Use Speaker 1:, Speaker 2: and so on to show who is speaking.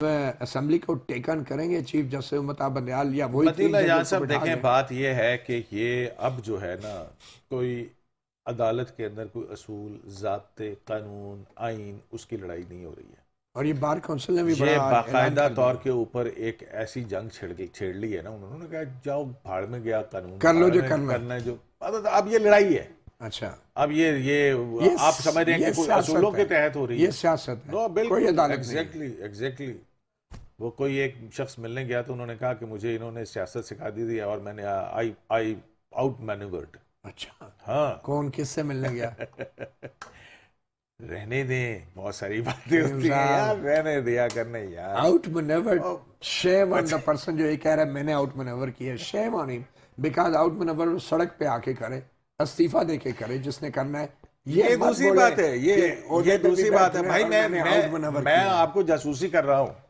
Speaker 1: Assembly کو taken کریں گے چیف جسٹس امتاب بندیال یا وہی
Speaker 2: مطیع اللہ جان صاحب دیکھیں بات یہ ہے کہ یہ اب جو ہے نا کوئی عدالت کے اندر کوئی اصول ضابطے قانون آئین اس کی لڑائی نہیں ہو رہی ہے
Speaker 1: اور یہ بار کونسل نے بھی بڑا
Speaker 2: یہ
Speaker 1: اعلان
Speaker 2: باقاعدہ
Speaker 1: کر
Speaker 2: طور
Speaker 1: دیا
Speaker 2: کے اوپر ایک ایسی جنگ چھیڑ لی ہے نا انہوں نے کہا جاؤ بھاڑ میں گیا قانون
Speaker 1: کر لو جو
Speaker 2: بھاڑ میں
Speaker 1: کرنا ہے۔
Speaker 2: کرنا ہے جو اب یہ لڑائی ہے
Speaker 1: اچھا
Speaker 2: اب یہ آپ سمجھ رہے ہیں کہ کوئی اصولوں کے تحت ہو رہی
Speaker 1: یہ
Speaker 2: ہے
Speaker 1: سیاست ہے،
Speaker 2: نو
Speaker 1: کوئی
Speaker 2: بالکل
Speaker 1: عدالت نہیں ہے۔
Speaker 2: ایگزیکٹلی وہ کوئی ایک شخص ملنے گیا تو انہوں نے کہا کہ مجھے انہوں نے سیاست سکھا دی تھی اور میں نے آئی آؤٹ مینیورڈ
Speaker 1: اچھا
Speaker 2: ہاں
Speaker 1: کون کس سے ملنے گیا؟
Speaker 2: رہنے دیں بہت ساری باتیں ہوتی ہیں یار رہنے دیا کرنے یار
Speaker 1: out منیورڈ shame on the person جو یہ کہہ رہا ہے میں نے آؤٹ منیور کیا ہے، شیم آن ہم بیکاز آؤٹ منیور سڑک پہ آ کے کرے، استعفیٰ دے کے کرے جس نے کرنا ہے۔
Speaker 2: یہ دوسری بات ہے یہ دوسری بات ہے بھائی میں آپ کو جاسوسی کر رہا ہوں